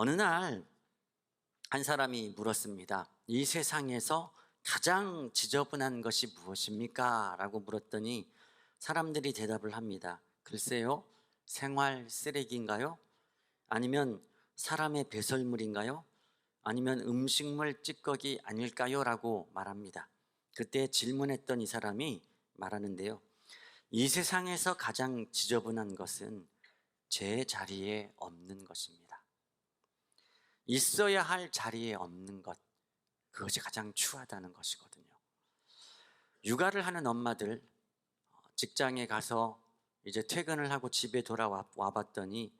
어느 날 한 사람이 물었습니다. 이 세상에서 가장 지저분한 것이 무엇입니까? 라고 물었더니 사람들이 대답을 합니다. 글쎄요, 생활 쓰레기인가요? 아니면 사람의 배설물인가요? 아니면 음식물 찌꺼기 아닐까요? 라고 말합니다. 그때 질문했던 이 사람이 말하는데요. 이 세상에서 가장 지저분한 것은 제 자리에 없는 것입니다. 있어야 할 자리에 없는 것, 그것이 가장 추하다는 것이거든요. 육아를 하는 엄마들, 직장에 가서 이제 퇴근을 하고 집에 돌아와 봤더니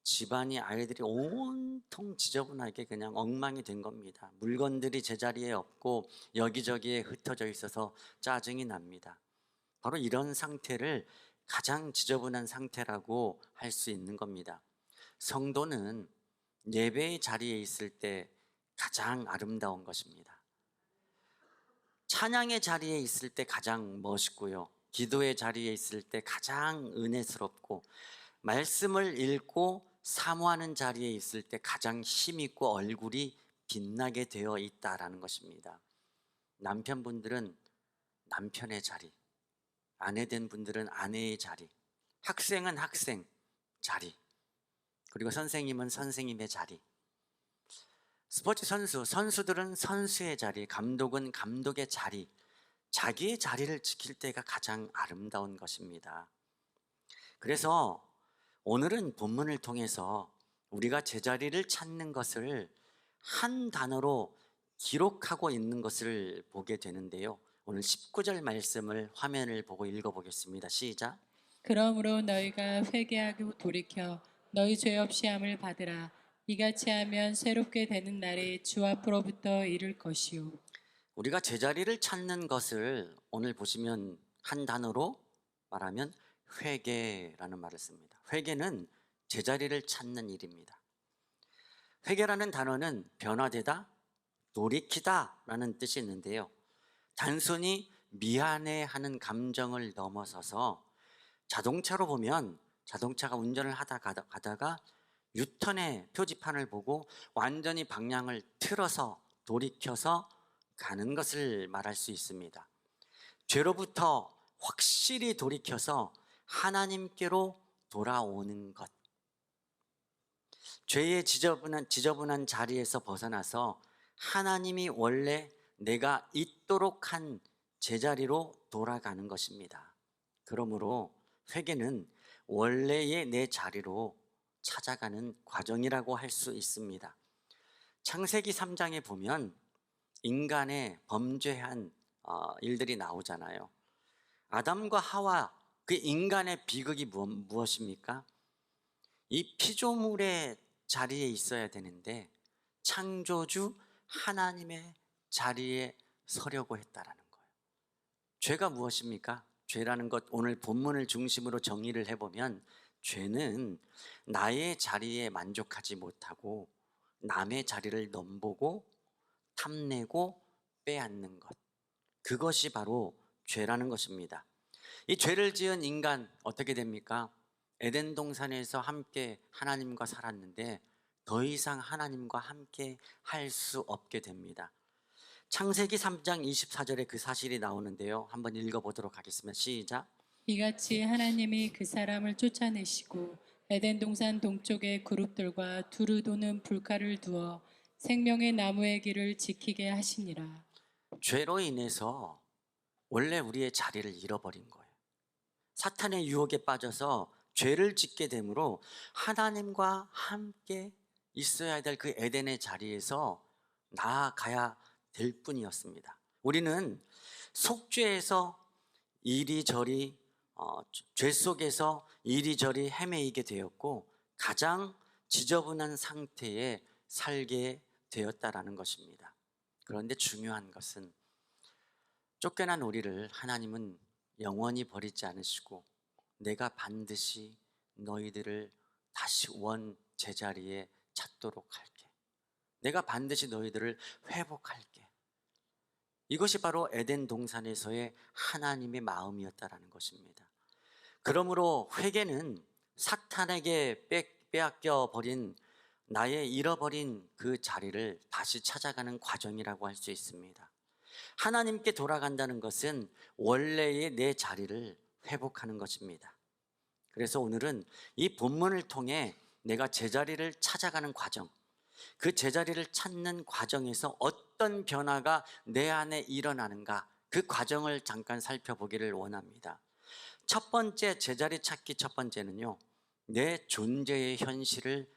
집안이 아이들이 온통 지저분하게 그냥 엉망이 된 겁니다. 물건들이 제자리에 없고 여기저기에 흩어져 있어서 짜증이 납니다. 바로 이런 상태를 가장 지저분한 상태라고 할 수 있는 겁니다. 성도는 예배의 자리에 있을 때 가장 아름다운 것입니다. 찬양의 자리에 있을 때 가장 멋있고요. 기도의 자리에 있을 때 가장 은혜스럽고, 말씀을 읽고 사모하는 자리에 있을 때 가장 힘있고 얼굴이 빛나게 되어 있다라는 것입니다. 남편분들은 남편의 자리, 아내된 분들은 아내의 자리, 학생은 학생 자리, 그리고 선생님은 선생님의 자리, 스포츠 선수들은 선수의 자리, 감독은 감독의 자리, 자기의 자리를 지킬 때가 가장 아름다운 것입니다. 그래서 오늘은 본문을 통해서 우리가 제자리를 찾는 것을 한 단어로 기록하고 있는 것을 보게 되는데요. 오늘 19절 말씀을 화면을 보고 읽어보겠습니다. 시작. 그러므로 너희가 회개하고 돌이켜 너희 죄 없이 함을 받으라. 이같이 하면 새롭게 되는 날에 주 앞으로부터 이를 것이요. 우리가 제자리를 찾는 것을 오늘 보시면 한 단어로 말하면 회개라는 말을 씁니다. 회개는 제자리를 찾는 일입니다. 회개라는 단어는 변화되다, 돌이키다 라는 뜻이 있는데요. 단순히 미안해하는 감정을 넘어서서 자동차로 보면 자동차가 운전을 가다가 유턴의 표지판을 보고 완전히 방향을 틀어서 돌이켜서 가는 것을 말할 수 있습니다. 죄로부터 확실히 돌이켜서 하나님께로 돌아오는 것. 죄의 지저분한 자리에서 벗어나서 하나님이 원래 내가 있도록 한 제자리로 돌아가는 것입니다. 그러므로 회개는 원래의 내 자리로 찾아가는 과정이라고 할 수 있습니다. 창세기 3장에 보면 인간의 범죄한 일들이 나오잖아요. 아담과 하와, 그 인간의 비극이 무엇입니까? 이 피조물의 자리에 있어야 되는데 창조주 하나님의 자리에 서려고 했다라는 거예요. 죄가 무엇입니까? 죄라는 것, 오늘 본문을 중심으로 정의를 해보면 죄는 나의 자리에 만족하지 못하고 남의 자리를 넘보고 탐내고 빼앗는 것, 그것이 바로 죄라는 것입니다. 이 죄를 지은 인간 어떻게 됩니까? 에덴 동산에서 함께 하나님과 살았는데 더 이상 하나님과 함께 할 수 없게 됩니다. 창세기 3장 24절에 그 사실이 나오는데요. 한번 읽어보도록 하겠습니다. 시작. 이같이 하나님이 그 사람을 쫓아내시고 에덴 동산 동쪽의 그룹들과 두루 도는 불가를 두어 생명의 나무의 길을 지키게 하시니라. 죄로 인해서 원래 우리의 자리를 잃어버린 거예요. 사탄의 유혹에 빠져서 죄를 짓게 되므로 하나님과 함께 있어야 될 그 에덴의 자리에서 나아가야 될 뿐이었습니다. 우리는 속죄에서 이리저리 죄 속에서 이리저리 헤매이게 되었고 가장 지저분한 상태에 살게 되었다라는 것입니다. 그런데 중요한 것은 쫓겨난 우리를 하나님은 영원히 버리지 않으시고 내가 반드시 너희들을 다시 원 제자리에 찾도록 할게. 내가 반드시 너희들을 회복할게. 이것이 바로 에덴 동산에서의 하나님의 마음이었다라는 것입니다. 그러므로 회개는 사탄에게 빼앗겨 버린 나의 잃어버린 그 자리를 다시 찾아가는 과정이라고 할 수 있습니다. 하나님께 돌아간다는 것은 원래의 내 자리를 회복하는 것입니다. 그래서 오늘은 이 본문을 통해 내가 제자리를 찾아가는 과정, 그 제자리를 찾는 과정에서 어떤 변화가 내 안에 일어나는가, 그 과정을 잠깐 살펴보기를 원합니다. 첫 번째, 제자리 찾기 첫 번째는요, 내 존재의 현실을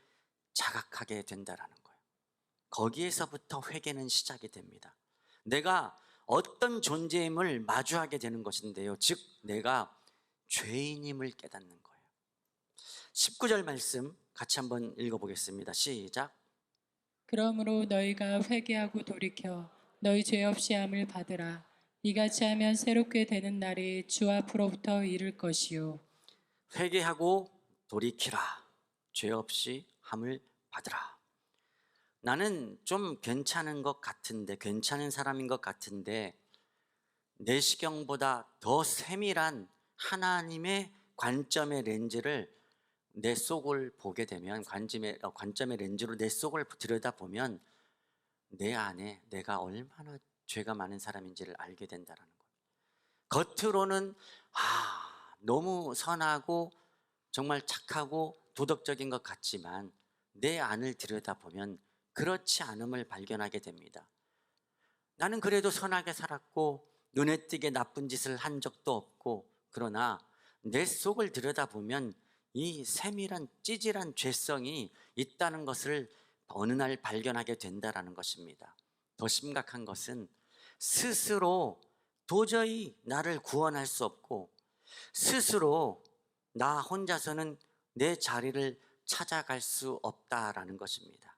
자각하게 된다라는 거예요. 거기에서부터 회개는 시작이 됩니다. 내가 어떤 존재임을 마주하게 되는 것인데요, 즉 내가 죄인임을 깨닫는 거예요. 19절 말씀 같이 한번 읽어보겠습니다. 시작. 그러므로 너희가 회개하고 돌이켜 너희 죄 없이 함을 받으라. 이같이 하면 새롭게 되는 날이 주 앞으로부터 이를 것이요. 회개하고 돌이키라. 죄 없이 함을 받으라. 나는 좀 괜찮은 것 같은데, 괜찮은 사람인 것 같은데, 내시경보다 더 세밀한 하나님의 관점의 렌즈를 내 속을 보게 되면, 관점의 렌즈로 내 속을 들여다보면 내 안에 내가 얼마나 죄가 많은 사람인지를 알게 된다는 거예요. 겉으로는 너무 선하고 정말 착하고 도덕적인 것 같지만 내 안을 들여다보면 그렇지 않음을 발견하게 됩니다. 나는 그래도 선하게 살았고 눈에 띄게 나쁜 짓을 한 적도 없고, 그러나 내 속을 들여다보면 이 세밀한 찌질한 죄성이 있다는 것을 어느 날 발견하게 된다는 것입니다. 더 심각한 것은 스스로 도저히 나를 구원할 수 없고, 스스로 나 혼자서는 내 자리를 찾아갈 수 없다라는 것입니다.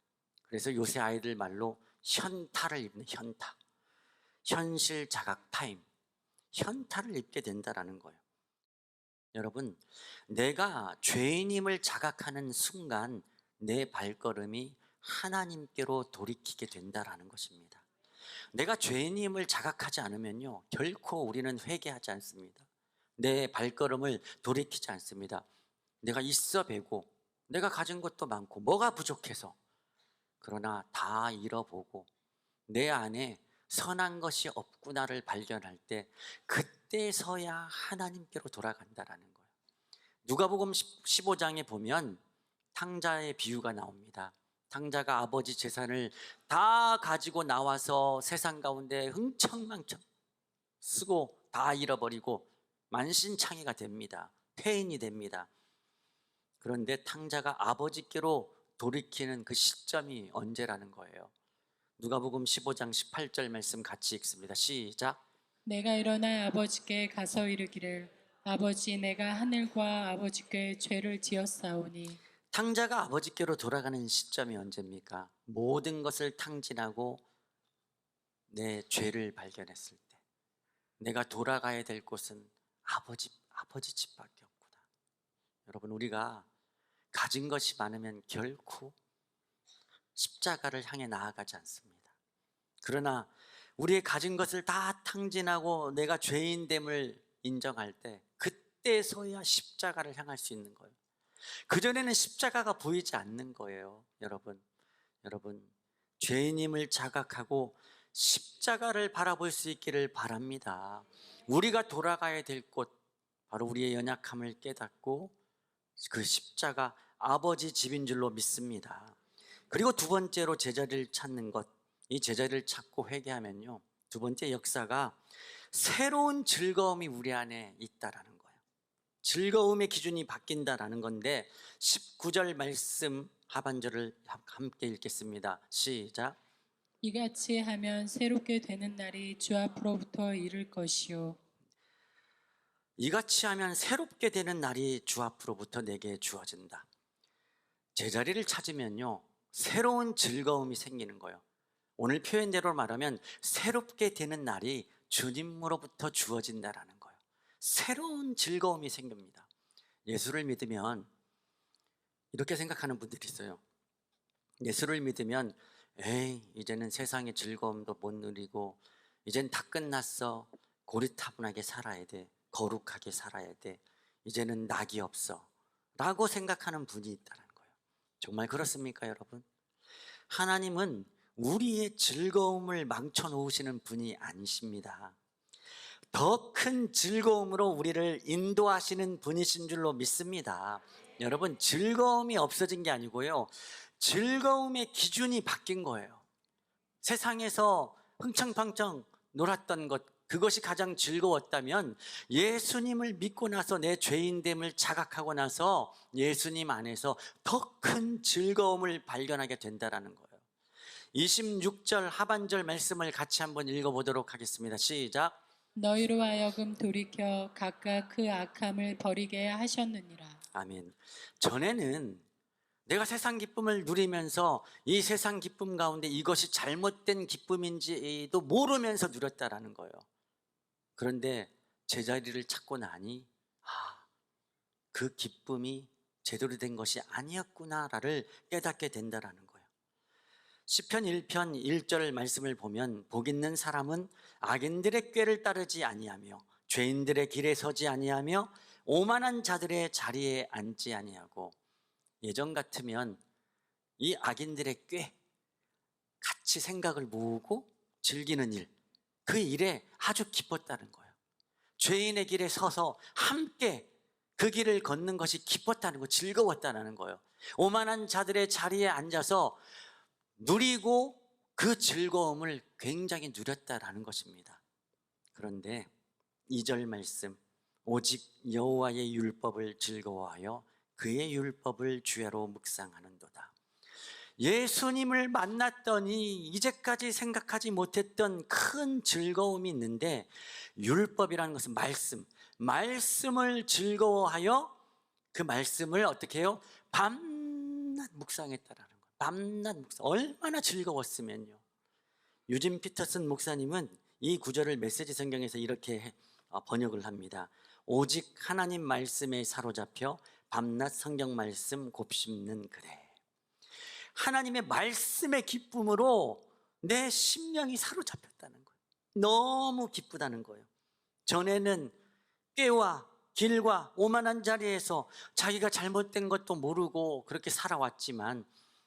그래서 요새 아이들 말로 현타를 입는, 현타, 현실 자각 타임, 현타를 입게 된다라는 거예요. 여러분, 내가 죄인임을 자각하는 순간 내 발걸음이 하나님께로 돌이키게 된다라는 것입니다. 내가 죄인임을 자각하지 않으면요, 결코 우리는 회개하지 않습니다. 내 발걸음을 돌이키지 않습니다. 내가 있어 배고 내가 가진 것도 많고 뭐가 부족해서, 그러나 다 잃어보고 내 안에 선한 것이 없구나를 발견할 때, 그때서야 하나님께로 돌아간다라는 거예요. 누가복음 15장에 보면 탕자의 비유가 나옵니다. 탕자가 아버지 재산을 다 가지고 나와서 세상 가운데 흥청망청 쓰고 다 잃어버리고 만신창이가 됩니다. 폐인이 됩니다. 그런데 탕자가 아버지께로 돌이키는 그 시점이 언제라는 거예요. 누가복음 15장 18절 말씀 같이 읽습니다. 시작. 내가 일어나 아버지께 가서 이르기를 아버지 내가 하늘과 아버지께 죄를 지었사오니. 탕자가 아버지께로 돌아가는 시점이 언제입니까? 모든 것을 탕진하고 내 죄를 발견했을 때, 내가 돌아가야 될 곳은 아버지 집밖에 없구나. 여러분, 우리가 가진 것이 많으면 결코 십자가를 향해 나아가지 않습니다. 그러나 우리의 가진 것을 다 탕진하고 내가 죄인됨을 인정할 때, 그때서야 십자가를 향할 수 있는 거예요. 그전에는 십자가가 보이지 않는 거예요. 여러분, 죄인임을 자각하고 십자가를 바라볼 수 있기를 바랍니다. 우리가 돌아가야 될 곳, 바로 우리의 연약함을 깨닫고 그 십자가 아버지 집인 줄로 믿습니다. 그리고 두 번째로 제자리를 찾는 것, 이 제자리를 찾고 회개하면요, 두 번째 역사가 새로운 즐거움이 우리 안에 있다라는 거예요. 즐거움의 기준이 바뀐다라는 건데 19절 말씀 하반절을 함께 읽겠습니다. 시작. 이같이 하면 새롭게 되는 날이 주 앞으로부터 이를 것이요. 이같이 하면 새롭게 되는 날이 주 앞으로부터 내게 주어진다. 제자리를 찾으면요, 새로운 즐거움이 생기는 거예요. 오늘 표현대로 말하면 새롭게 되는 날이 주님으로부터 주어진다라는 거예요. 새로운 즐거움이 생깁니다. 예수를 믿으면 이렇게 생각하는 분들이 있어요. 예수를 믿으면 이제는 세상의 즐거움도 못 누리고 이젠 다 끝났어. 고리타분하게 살아야 돼. 거룩하게 살아야 돼. 이제는 낙이 없어 라고 생각하는 분이 있다는 거예요. 정말 그렇습니까, 여러분? 하나님은 우리의 즐거움을 망쳐놓으시는 분이 아니십니다. 더 큰 즐거움으로 우리를 인도하시는 분이신 줄로 믿습니다. 여러분, 즐거움이 없어진 게 아니고요, 즐거움의 기준이 바뀐 거예요. 세상에서 흥청팡청 놀았던 것, 그것이 가장 즐거웠다면 예수님을 믿고 나서 내 죄인됨을 자각하고 나서 예수님 안에서 더 큰 즐거움을 발견하게 된다는 거예요. 26절 하반절 말씀을 같이 한번 읽어보도록 하겠습니다. 시작. 너희로 하여금 돌이켜 각각 그 악함을 버리게 하셨느니라. 아멘. 전에는 내가 세상 기쁨을 누리면서 이 세상 기쁨 가운데 이것이 잘못된 기쁨인지도 모르면서 누렸다라는 거예요. 그런데 제자리를 찾고 나니 그 기쁨이 제대로 된 것이 아니었구나를 깨닫게 된다라는 거예요. 시편 1편 1절 말씀을 보면 복 있는 사람은 악인들의 꾀를 따르지 아니하며 죄인들의 길에 서지 아니하며 오만한 자들의 자리에 앉지 아니하고, 예전 같으면 이 악인들의 꾀, 같이 생각을 모으고 즐기는 일, 그 일에 아주 기뻤다는 거예요. 죄인의 길에 서서 함께 그 길을 걷는 것이 기뻤다는 거, 즐거웠다는 거예요. 오만한 자들의 자리에 앉아서 누리고 그 즐거움을 굉장히 누렸다라는 것입니다. 그런데 2절 말씀, 오직 여호와의 율법을 즐거워하여 그의 율법을 주야로 묵상하는도다. 예수님을 만났더니 이제까지 생각하지 못했던 큰 즐거움이 있는데, 율법이라는 것은 말씀을 즐거워하여 그 말씀을 어떻게 해요? 밤낮 묵상했다라는 거예요. 밤낮 묵상. 얼마나 즐거웠으면요. 유진 피터슨 목사님은 이 구절을 메시지 성경에서 이렇게 번역을 합니다. 오직 하나님 말씀에 사로잡혀 밤낮 성경 말씀 곱씹는 그래. 하나님의 말씀의 기쁨으로 내 심령이 사로잡혔다는 거예요. 너무 기쁘다는 거예요. 전에는 꾀와 길과 오만한 자리에서 자기가 잘못된 것도 모르고 그렇게 살아왔지만,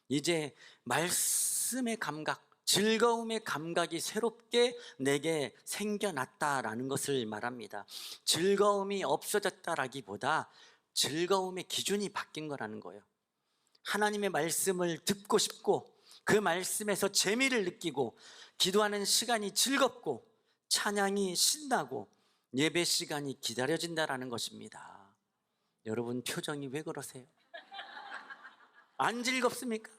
이제 말씀의 감각, 즐거움의 감각이 새롭게 내게 생겨났다라는 것을 말합니다. 즐거움이 없어졌다라기보다 즐거움의 기준이 바뀐 거라는 거예요. 하나님의 말씀을 듣고 싶고 그 말씀에서 재미를 느끼고 기도하는 시간이 즐겁고 찬양이 신나고 예배 시간이 기다려진다라는 것입니다. 여러분 표정이 왜 그러세요? 안 즐겁습니까?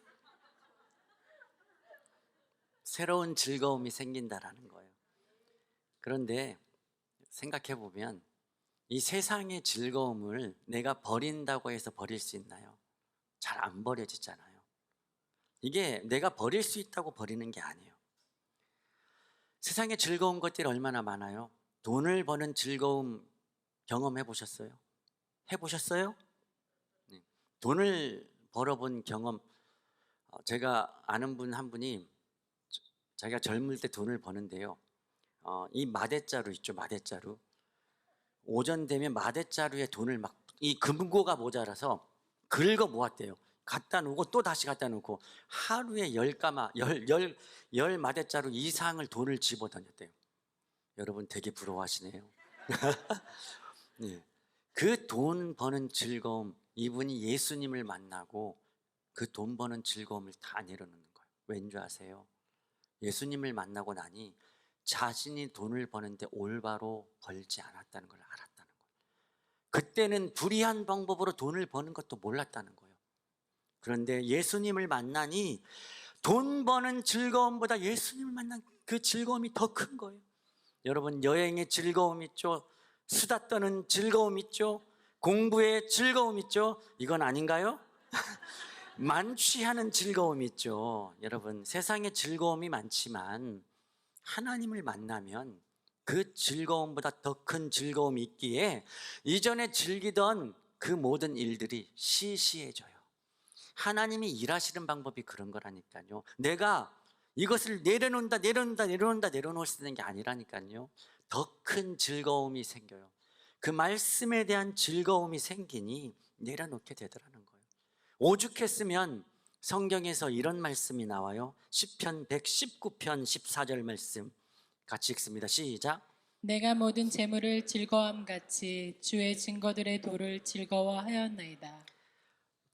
새로운 즐거움이 생긴다라는 거예요. 그런데 생각해 보면 이 세상의 즐거움을 내가 버린다고 해서 버릴 수 있나요? 잘 안 버려지잖아요. 이게 내가 버릴 수 있다고 버리는 게 아니에요. 세상에 즐거운 것들이 얼마나 많아요. 돈을 버는 즐거움 경험해 보셨어요? 해보셨어요? 네. 돈을 벌어본 경험, 제가 아는 분 한 분이 자기가 젊을 때 돈을 버는데요, 이 마대자루 있죠, 마대자루. 오전 되면 마대자루에 돈을 막, 이 금고가 모자라서 긁어 모았대요. 갖다 놓고 또 다시 갖다 놓고 하루에 10 마대자루 이상을 돈을 집어 던졌대요. 여러분 되게 부러워하시네요. 네. 그 돈 버는 즐거움, 이분이 예수님을 만나고 그 돈 버는 즐거움을 다 내려놓는 거예요. 왠 줄 아세요? 예수님을 만나고 나니 자신이 돈을 버는데 올바로 벌지 않았다는 걸 알았다는 거예요. 그때는 불의한 방법으로 돈을 버는 것도 몰랐다는 거예요. 그런데 예수님을 만나니 돈 버는 즐거움보다 예수님을 만난 그 즐거움이 더 큰 거예요. 여러분, 여행의 즐거움 있죠? 수다 떠는 즐거움 있죠? 공부의 즐거움 있죠? 이건 아닌가요? 만취하는 즐거움이 있죠. 여러분, 세상에 즐거움이 많지만 하나님을 만나면 그 즐거움보다 더 큰 즐거움이 있기에 이전에 즐기던 그 모든 일들이 시시해져요. 하나님이 일하시는 방법이 그런 거라니까요. 내가 이것을 내려놓을 수 있는 게 아니라니까요. 더 큰 즐거움이 생겨요. 그 말씀에 대한 즐거움이 생기니 내려놓게 되더라는 거예요. 오죽했으면 성경에서 이런 말씀이 나와요. 시편 119편 14절 말씀 같이 읽습니다. 시작. 내가 모든 재물을 즐거움 같이 주의 증거들의 도를 즐거워하였나이다.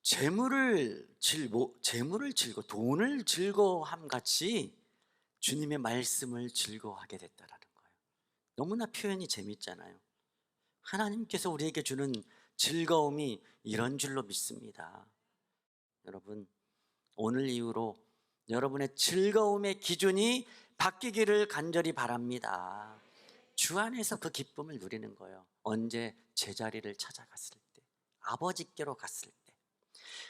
재물을 돈을 즐거워함 같이 주님의 말씀을 즐거워하게 됐다라는 거예요. 너무나 표현이 재밌잖아요. 하나님께서 우리에게 주는 즐거움이 이런 줄로 믿습니다. 여러분, 오늘 이후로 여러분의 즐거움의 기준이 바뀌기를 간절히 바랍니다. 주 안에서 그 기쁨을 누리는 거예요. 언제? 제자리를 찾아갔을 때, 아버지께로 갔을 때.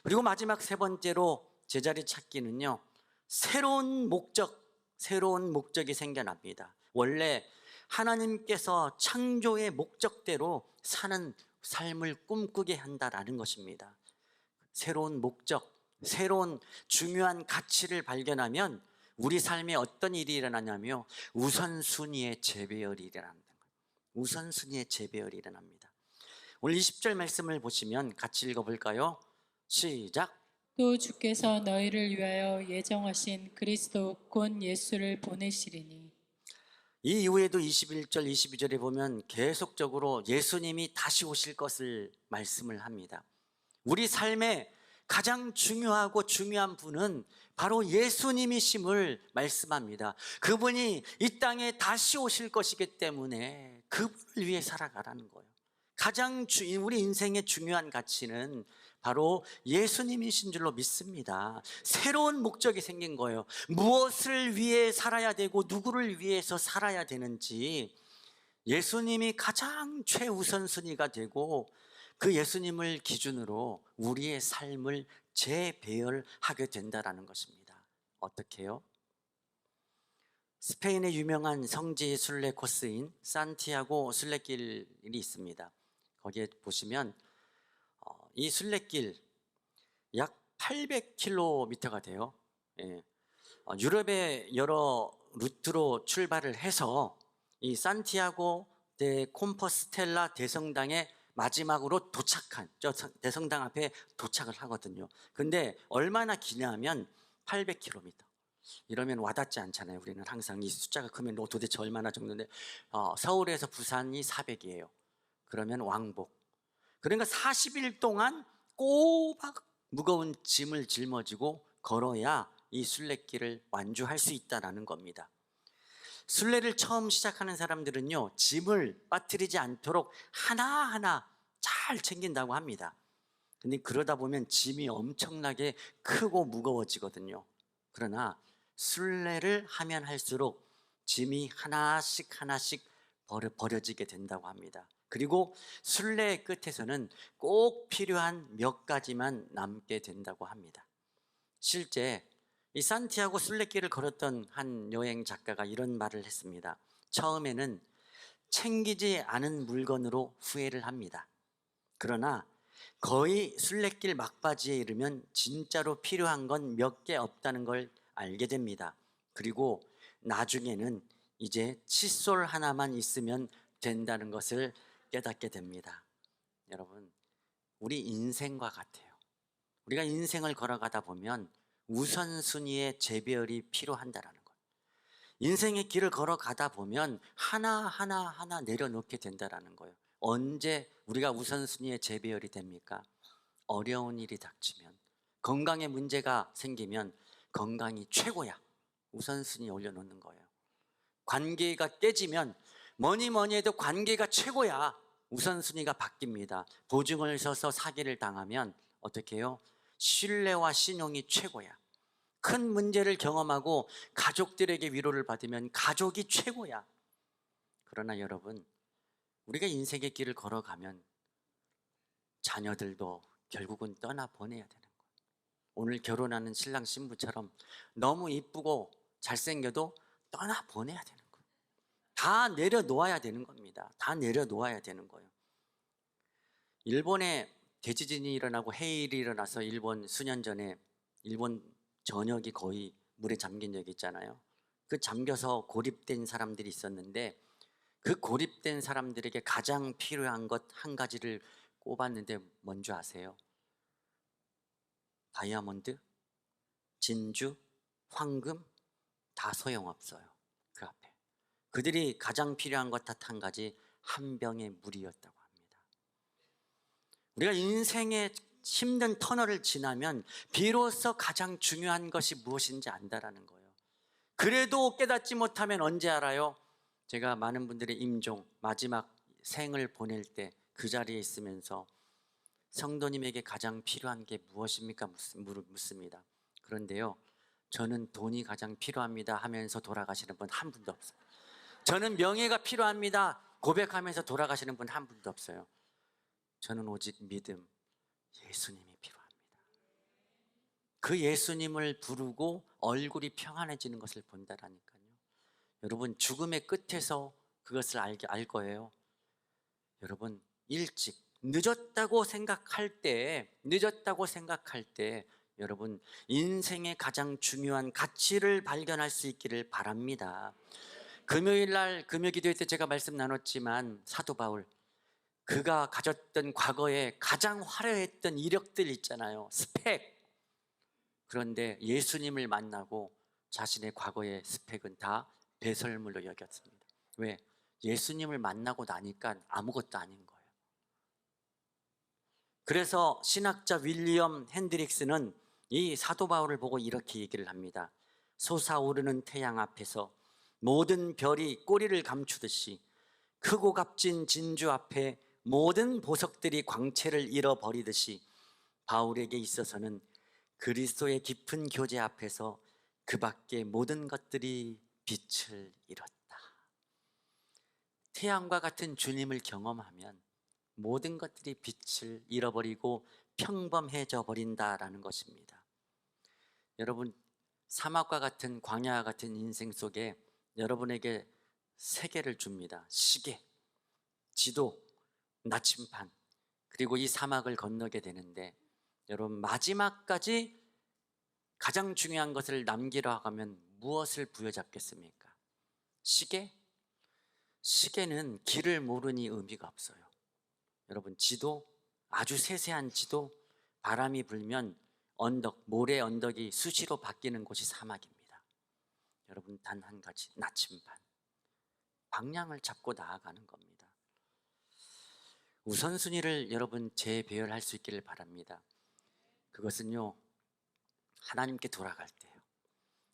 그리고 마지막 세 번째로 제자리 찾기는요, 새로운 목적이 생겨납니다. 원래 하나님께서 창조의 목적대로 사는 삶을 꿈꾸게 한다라는 것입니다. 새로운 목적, 새로운 중요한 가치를 발견하면 우리 삶에 어떤 일이 일어나냐며 우선순위의 재배열이 일어납니다. 우선순위의 재배열이 일어납니다. 오늘 20절 말씀을 보시면 같이 읽어볼까요? 시작. 또 주께서 너희를 위하여 예정하신 그리스도 곧 예수를 보내시리니. 이 이후에도 21절, 22절에 보면 계속적으로 예수님이 다시 오실 것을 말씀을 합니다. 우리 삶에 가장 중요하고 중요한 분은 바로 예수님이심을 말씀합니다. 그분이 이 땅에 다시 오실 것이기 때문에 그분을 위해 살아가라는 거예요. 우리 인생의 중요한 가치는 바로 예수님이신 줄로 믿습니다. 새로운 목적이 생긴 거예요. 무엇을 위해 살아야 되고 누구를 위해서 살아야 되는지 예수님이 가장 최우선순위가 되고 그 예수님을 기준으로 우리의 삶을 재배열하게 된다는 것입니다. 어떻게 해요? 스페인의 유명한 성지 순례 코스인 산티아고 순례길이 있습니다. 거기에 보시면 이 순례길 약 800km가 돼요. 유럽의 여러 루트로 출발을 해서 이 산티아고 데 콤포스텔라 대성당에 마지막으로 도착한, 저 대성당 앞에 도착을 하거든요. 근데 얼마나 기냐면 800km. 이러면 와닿지 않잖아요. 우리는 항상 이 숫자가 크면 도대체 얼마나 정도인데 서울에서 부산이 400이에요. 그러면 왕복. 그러니까 40일 동안 꼬박 무거운 짐을 짊어지고 걸어야 이 순례길을 완주할 수 있다는 겁니다. 순례를 처음 시작하는 사람들은요, 짐을 빠뜨리지 않도록 하나하나 잘 챙긴다고 합니다. 근데 그러다 보면 짐이 엄청나게 크고 무거워지거든요. 그러나 순례를 하면 할수록 짐이 하나씩 버려지게 된다고 합니다. 그리고 순례의 끝에서는 꼭 필요한 몇 가지만 남게 된다고 합니다. 실제 이 산티아고 순례길을 걸었던 한 여행 작가가 이런 말을 했습니다. 처음에는 챙기지 않은 물건으로 후회를 합니다. 그러나 거의 순례길 막바지에 이르면 진짜로 필요한 건 몇 개 없다는 걸 알게 됩니다. 그리고 나중에는 이제 칫솔 하나만 있으면 된다는 것을 깨닫게 됩니다. 여러분, 우리 인생과 같아요. 우리가 인생을 걸어가다 보면 우선순위의 재배열이 필요한다는 거예요. 인생의 길을 걸어가다 보면 하나 내려놓게 된다는 거예요. 언제 우리가 우선순위의 재배열이 됩니까? 어려운 일이 닥치면, 건강에 문제가 생기면 건강이 최고야. 우선순위 올려놓는 거예요. 관계가 깨지면 뭐니 해도 관계가 최고야. 우선순위가 바뀝니다. 보증을 서서 사기를 당하면 어떻게 해요? 신뢰와 신용이 최고야. 큰 문제를 경험하고 가족들에게 위로를 받으면 가족이 최고야. 그러나 여러분, 우리가 인생의 길을 걸어가면 자녀들도 결국은 떠나보내야 되는 거예요. 오늘 결혼하는 신랑 신부처럼 너무 이쁘고 잘생겨도 떠나보내야 되는 거예요. 다 내려놓아야 되는 겁니다. 다 내려놓아야 되는 거예요. 일본에 대지진이 일어나고 해일이 일어나서 일본 수년 전에 일본 전역이 거의 물에 잠긴 적이 있잖아요. 그 잠겨서 고립된 사람들이 있었는데 그 고립된 사람들에게 가장 필요한 것 한 가지를 꼽았는데 뭔지 아세요? 다이아몬드? 진주, 황금 다 소용없어요. 그 앞에. 그들이 가장 필요한 것 단 한 가지, 한 병의 물이었다고 합니다. 우리가 인생의 힘든 터널을 지나면 비로소 가장 중요한 것이 무엇인지 안다라는 거예요. 그래도 깨닫지 못하면 언제 알아요? 제가 많은 분들의 임종, 마지막 생을 보낼 때 그 자리에 있으면서 성도님에게 가장 필요한 게 무엇입니까? 묻습니다. 그런데요, 저는 돈이 가장 필요합니다 하면서 돌아가시는 분 한 분도 없어요. 저는 명예가 필요합니다 고백하면서 돌아가시는 분 한 분도 없어요. 저는 오직 믿음, 예수님이 필요합니다. 그 예수님을 부르고 얼굴이 평안해지는 것을 본다라니까요. 여러분, 죽음의 끝에서 그것을 알 거예요. 여러분, 일찍 늦었다고 생각할 때 여러분, 인생의 가장 중요한 가치를 발견할 수 있기를 바랍니다. 금요일 날 금요 기도회 때 제가 말씀 나눴지만 사도 바울, 그가 가졌던 과거에 가장 화려했던 이력들 있잖아요. 스펙. 그런데 예수님을 만나고 자신의 과거의 스펙은 다 배설물로 여겼습니다. 왜? 예수님을 만나고 나니까 아무것도 아닌 거예요. 그래서 신학자 윌리엄 핸드릭스는 이 사도 바울을 보고 이렇게 얘기를 합니다. 솟아오르는 태양 앞에서 모든 별이 꼬리를 감추듯이 크고 값진 진주 앞에 모든 보석들이 광채를 잃어버리듯이 바울에게 있어서는 그리스도의 깊은 교제 앞에서 그 밖의 모든 것들이 빛을 잃었다. 태양과 같은 주님을 경험하면 모든 것들이 빛을 잃어버리고 평범해져 버린다라는 것입니다. 여러분, 사막과 같은 광야와 같은 인생 속에 여러분에게 세 개를 줍니다. 시계, 지도, 나침반, 그리고 이 사막을 건너게 되는데, 여러분 마지막까지 가장 중요한 것을 남기려 하면 무엇을 부여잡겠습니까? 시계? 시계는 길을 모르니 의미가 없어요. 여러분, 지도, 아주 세세한 지도, 바람이 불면 언덕, 모래 언덕이 수시로 바뀌는 곳이 사막입니다. 여러분, 단 한 가지, 나침반, 방향을 잡고 나아가는 겁니다. 우선순위를 여러분 재배열할 수 있기를 바랍니다. 그것은요, 하나님께 돌아갈 때요.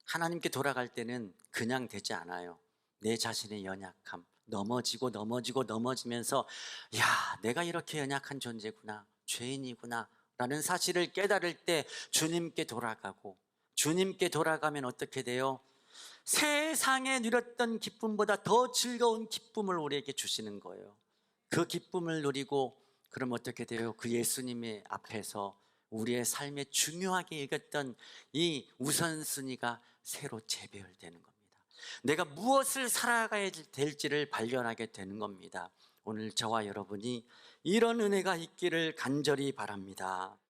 하나님께 돌아갈 때는 그냥 되지 않아요. 내 자신의 연약함, 넘어지면서 야, 내가 이렇게 연약한 존재구나, 죄인이구나 라는 사실을 깨달을 때 주님께 돌아가고, 주님께 돌아가면 어떻게 돼요? 세상에 누렸던 기쁨보다 더 즐거운 기쁨을 우리에게 주시는 거예요. 그 기쁨을 누리고, 그럼 어떻게 돼요? 그 예수님의 앞에서 우리의 삶에 중요하게 여겼던 이 우선순위가 새로 재배열되는 겁니다. 내가 무엇을 살아가야 될지를 발견하게 되는 겁니다. 오늘 저와 여러분이 이런 은혜가 있기를 간절히 바랍니다.